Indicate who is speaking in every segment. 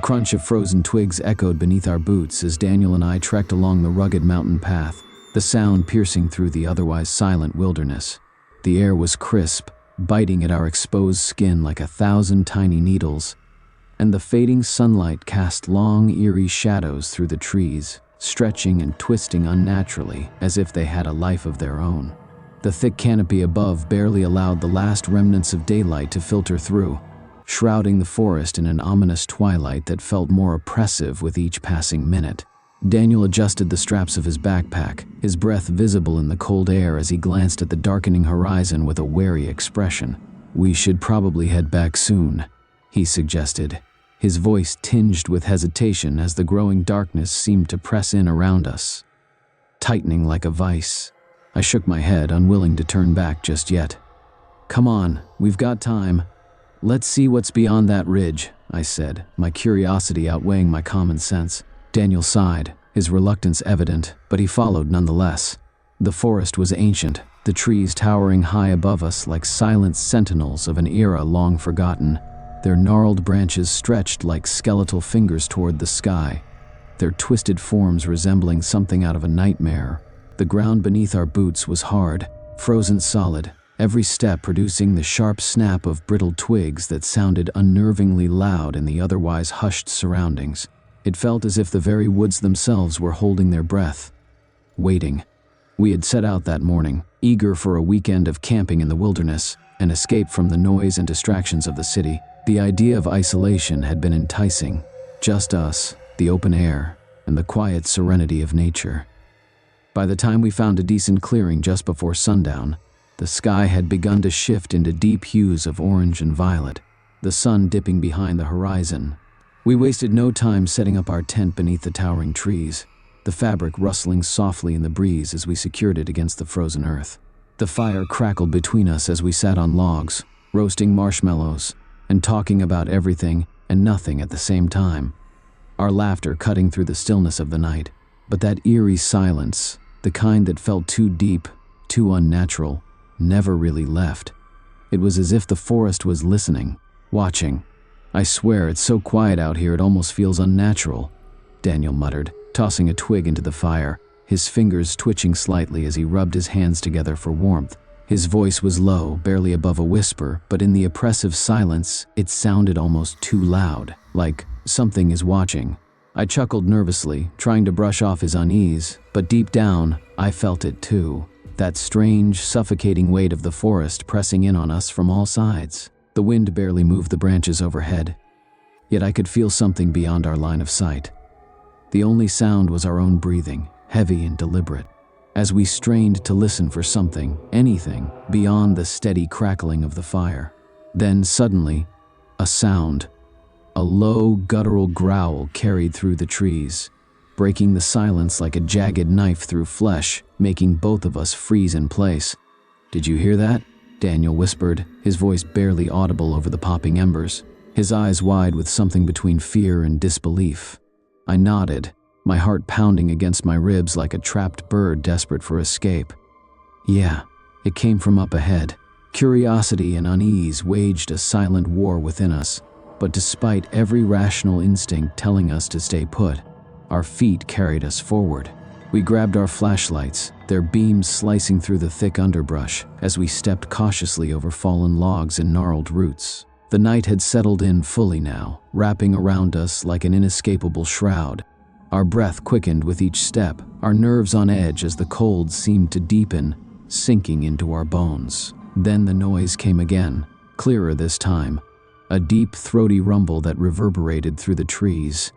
Speaker 1: crunch of frozen twigs echoed beneath our boots as Daniel and I trekked along the rugged mountain path, the sound piercing through the otherwise silent wilderness. The air was crisp, biting at our exposed skin like 1,000 tiny needles, and the fading sunlight cast long, eerie shadows through the trees, stretching and twisting unnaturally as if they had a life of their own. The thick canopy above barely allowed the last remnants of daylight to filter through, shrouding the forest in an ominous twilight that felt more oppressive with each passing minute. Daniel adjusted the straps of his backpack, his breath visible in the cold air as he glanced at the darkening horizon with a wary expression. "We should probably head back soon," he suggested, his voice tinged with hesitation as the growing darkness seemed to press in around us, tightening like a vice. I shook my head, unwilling to turn back just yet. "Come on, we've got time. Let's see what's beyond that ridge," I said, my curiosity outweighing my common sense. Daniel sighed, his reluctance evident, but he followed nonetheless. The forest was ancient, the trees towering high above us like silent sentinels of an era long forgotten. Their gnarled branches stretched like skeletal fingers toward the sky, their twisted forms resembling something out of a nightmare. The ground beneath our boots was hard, frozen solid, every step producing the sharp snap of brittle twigs that sounded unnervingly loud in the otherwise hushed surroundings. It felt as if the very woods themselves were holding their breath, waiting. We had set out that morning, eager for a weekend of camping in the wilderness, an escape from the noise and distractions of the city. The idea of isolation had been enticing. Just us, the open air, and the quiet serenity of nature. By the time we found a decent clearing just before sundown, the sky had begun to shift into deep hues of orange and violet, the sun dipping behind the horizon. We wasted no time setting up our tent beneath the towering trees, the fabric rustling softly in the breeze as we secured it against the frozen earth. The fire crackled between us as we sat on logs, roasting marshmallows, and talking about everything and nothing at the same time. Our laughter cutting through the stillness of the night, but that eerie silence, the kind that felt too deep, too unnatural, never really left. It was as if the forest was listening, watching. "I swear it's so quiet out here it almost feels unnatural," Daniel muttered, tossing a twig into the fire, his fingers twitching slightly as he rubbed his hands together for warmth. His voice was low, barely above a whisper, but in the oppressive silence, it sounded almost too loud, like something is watching. I chuckled nervously, trying to brush off his unease, but deep down, I felt it too. That strange, suffocating weight of the forest pressing in on us from all sides. The wind barely moved the branches overhead, yet I could feel something beyond our line of sight. The only sound was our own breathing, heavy and deliberate, as we strained to listen for something, anything, beyond the steady crackling of the fire. Then suddenly, a sound. A low, guttural growl carried through the trees, breaking the silence like a jagged knife through flesh, making both of us freeze in place. "Did you hear that?" Daniel whispered, his voice barely audible over the popping embers, his eyes wide with something between fear and disbelief. I nodded, my heart pounding against my ribs like a trapped bird desperate for escape. Yeah, it came from up ahead. Curiosity and unease waged a silent war within us, but despite every rational instinct telling us to stay put, our feet carried us forward. We grabbed our flashlights, their beams slicing through the thick underbrush as we stepped cautiously over fallen logs and gnarled roots. The night had settled in fully now, wrapping around us like an inescapable shroud. Our breath quickened with each step, our nerves on edge as the cold seemed to deepen, sinking into our bones. Then the noise came again, clearer this time, a deep, throaty rumble that reverberated through the trees.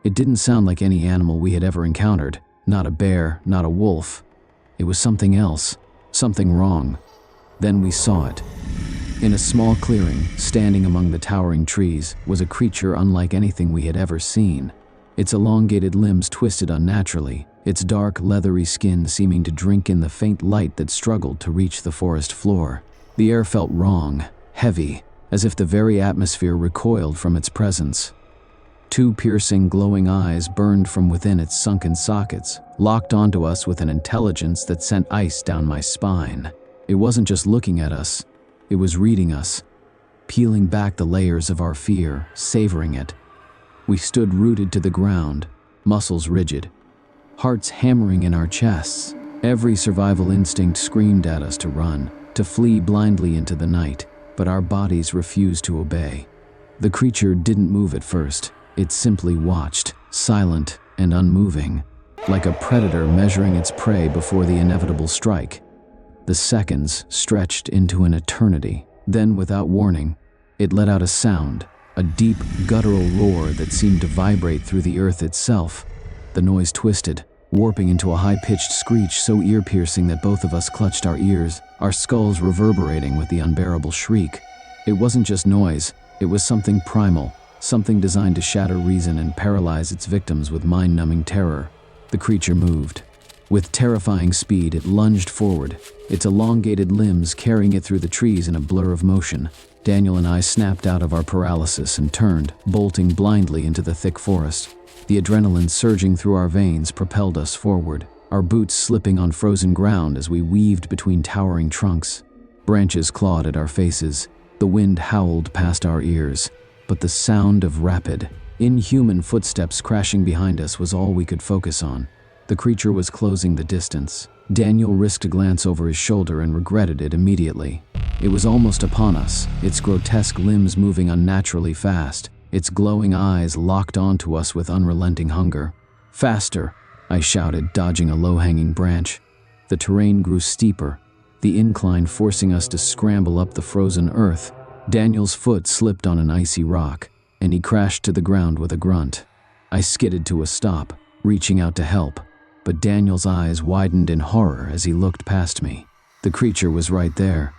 Speaker 1: It didn't sound like any animal we had ever encountered. Not a bear, not a wolf. It was something else, something wrong. Then we saw it. In a small clearing, standing among the towering trees, was a creature unlike anything we had ever seen. Its elongated limbs twisted unnaturally, its dark, leathery skin seeming to drink in the faint light that struggled to reach the forest floor. The air felt wrong, heavy, as if the very atmosphere recoiled from its presence. Two piercing, glowing eyes burned from within its sunken sockets, locked onto us with an intelligence that sent ice down my spine. It wasn't just looking at us, it was reading us, peeling back the layers of our fear, savoring it. We stood rooted to the ground, muscles rigid, hearts hammering in our chests. Every survival instinct screamed at us to run, to flee blindly into the night, but our bodies refused to obey. The creature didn't move at first. It simply watched, silent and unmoving, like a predator measuring its prey before the inevitable strike. The seconds stretched into an eternity. Then, without warning, it let out a sound, a deep, guttural roar that seemed to vibrate through the earth itself. The noise twisted, warping into a high-pitched screech so ear-piercing that both of us clutched our ears, our skulls reverberating with the unbearable shriek. It wasn't just noise, it was something primal, something designed to shatter reason and paralyze its victims with mind-numbing terror. The creature moved. With terrifying speed, it lunged forward, its elongated limbs carrying it through the trees in a blur of motion. Daniel and I snapped out of our paralysis and turned, bolting blindly into the thick forest. The adrenaline surging through our veins propelled us forward, our boots slipping on frozen ground as we weaved between towering trunks. Branches clawed at our faces, the wind howled past our ears, but the sound of rapid, inhuman footsteps crashing behind us was all we could focus on. The creature was closing the distance. Daniel risked a glance over his shoulder and regretted it immediately. It was almost upon us, its grotesque limbs moving unnaturally fast, its glowing eyes locked onto us with unrelenting hunger. "Faster!" I shouted, dodging a low-hanging branch. The terrain grew steeper, the incline forcing us to scramble up the frozen earth. Daniel's foot slipped on an icy rock, and he crashed to the ground with a grunt. I skidded to a stop, reaching out to help, but Daniel's eyes widened in horror as he looked past me. The creature was right there.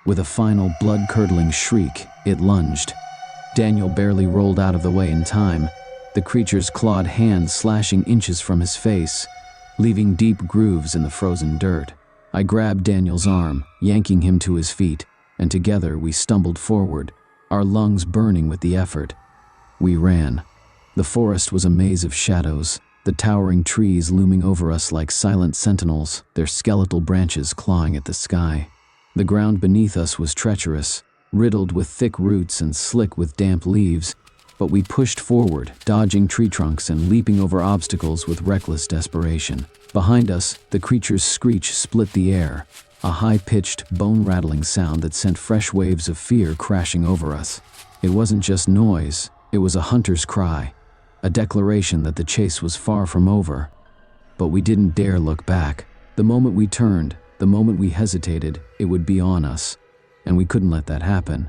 Speaker 1: With a final blood-curdling shriek, it lunged. Daniel barely rolled out of the way in time, the creature's clawed hand slashing inches from his face, leaving deep grooves in the frozen dirt. I grabbed Daniel's arm, yanking him to his feet, and together we stumbled forward, our lungs burning with the effort. We ran. The forest was a maze of shadows, the towering trees looming over us like silent sentinels, their skeletal branches clawing at the sky. The ground beneath us was treacherous, riddled with thick roots and slick with damp leaves, but we pushed forward, dodging tree trunks and leaping over obstacles with reckless desperation. Behind us, the creature's screech split the air, a high-pitched, bone-rattling sound that sent fresh waves of fear crashing over us. It wasn't just noise, it was a hunter's cry, a declaration that the chase was far from over. But we didn't dare look back. The moment we turned, the moment we hesitated, it would be on us, and we couldn't let that happen.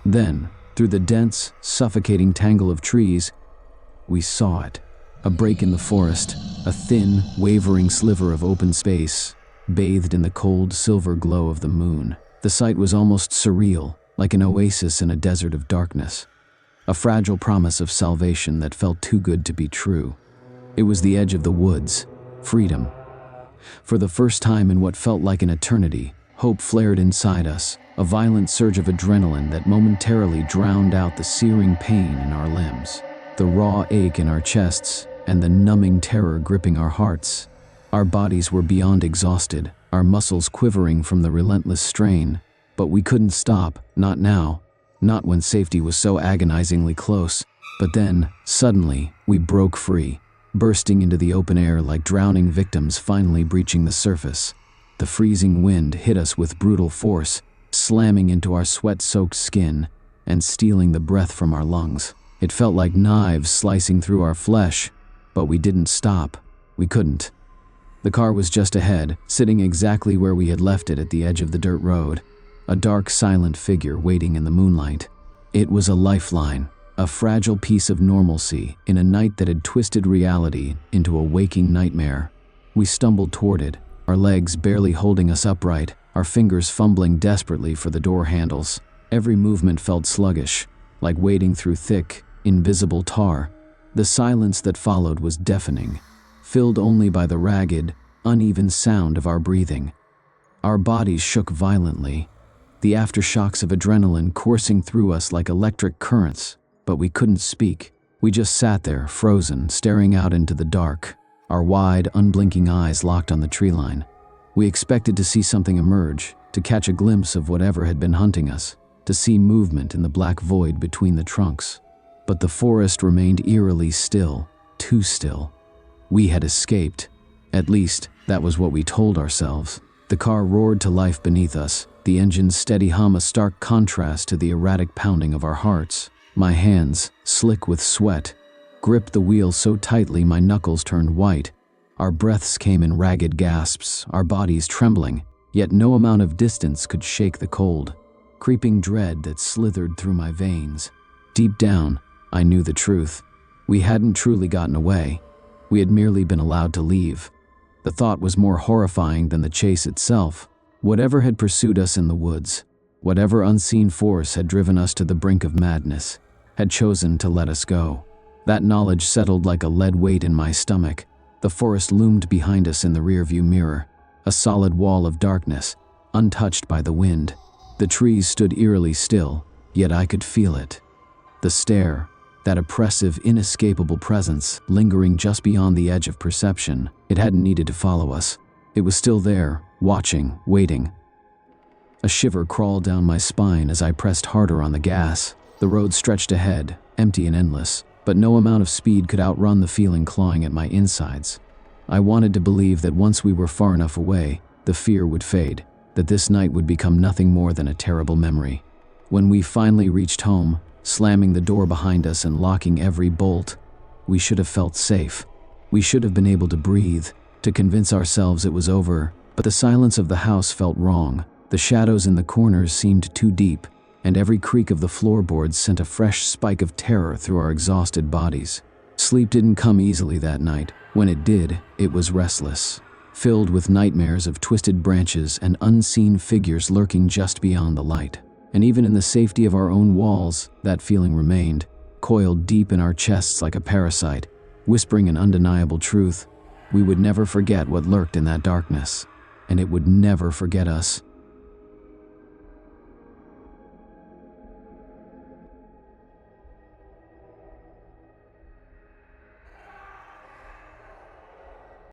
Speaker 1: Then, through the dense, suffocating tangle of trees, we saw it. A break in the forest, a thin, wavering sliver of open space, bathed in the cold silver glow of the moon. The sight was almost surreal, like an oasis in a desert of darkness. A fragile promise of salvation that felt too good to be true. It was the edge of the woods, freedom. For the first time in what felt like an eternity, hope flared inside us, a violent surge of adrenaline that momentarily drowned out the searing pain in our limbs, the raw ache in our chests, and the numbing terror gripping our hearts. Our bodies were beyond exhausted, our muscles quivering from the relentless strain, but we couldn't stop, not now, not when safety was so agonizingly close. But then, suddenly, we broke free, bursting into the open air like drowning victims finally breaching the surface. The freezing wind hit us with brutal force, slamming into our sweat-soaked skin and stealing the breath from our lungs. It felt like knives slicing through our flesh, but we didn't stop. We couldn't. The car was just ahead, sitting exactly where we had left it at the edge of the dirt road, a dark, silent figure waiting in the moonlight. It was a lifeline, a fragile piece of normalcy in a night that had twisted reality into a waking nightmare. We stumbled toward it, our legs barely holding us upright, our fingers fumbling desperately for the door handles. Every movement felt sluggish, like wading through thick, invisible tar. The silence that followed was deafening, filled only by the ragged, uneven sound of our breathing. Our bodies shook violently, the aftershocks of adrenaline coursing through us like electric currents, but we couldn't speak. We just sat there, frozen, staring out into the dark, our wide, unblinking eyes locked on the tree line. We expected to see something emerge, to catch a glimpse of whatever had been hunting us, to see movement in the black void between the trunks. But the forest remained eerily still, too still. We had escaped. At least, that was what we told ourselves. The car roared to life beneath us, the engine's steady hum a stark contrast to the erratic pounding of our hearts. My hands, slick with sweat, gripped the wheel so tightly my knuckles turned white. Our breaths came in ragged gasps, our bodies trembling, yet no amount of distance could shake the cold, creeping dread that slithered through my veins. Deep down, I knew the truth. We hadn't truly gotten away. We had merely been allowed to leave. The thought was more horrifying than the chase itself. Whatever had pursued us in the woods, whatever unseen force had driven us to the brink of madness, had chosen to let us go. That knowledge settled like a lead weight in my stomach. The forest loomed behind us in the rearview mirror, a solid wall of darkness, untouched by the wind. The trees stood eerily still, yet I could feel it. The stare, that oppressive, inescapable presence, lingering just beyond the edge of perception. It hadn't needed to follow us. It was still there, watching, waiting. A shiver crawled down my spine as I pressed harder on the gas. The road stretched ahead, empty and endless, but no amount of speed could outrun the feeling clawing at my insides. I wanted to believe that once we were far enough away, the fear would fade, that this night would become nothing more than a terrible memory. When we finally reached home, slamming the door behind us and locking every bolt, we should have felt safe. We should have been able to breathe, to convince ourselves it was over, but the silence of the house felt wrong. The shadows in the corners seemed too deep, and every creak of the floorboards sent a fresh spike of terror through our exhausted bodies. Sleep didn't come easily that night. When it did, it was restless, filled with nightmares of twisted branches and unseen figures lurking just beyond the light. And even in the safety of our own walls, that feeling remained, coiled deep in our chests like a parasite, whispering an undeniable truth. We would never forget what lurked in that darkness, and it would never forget us.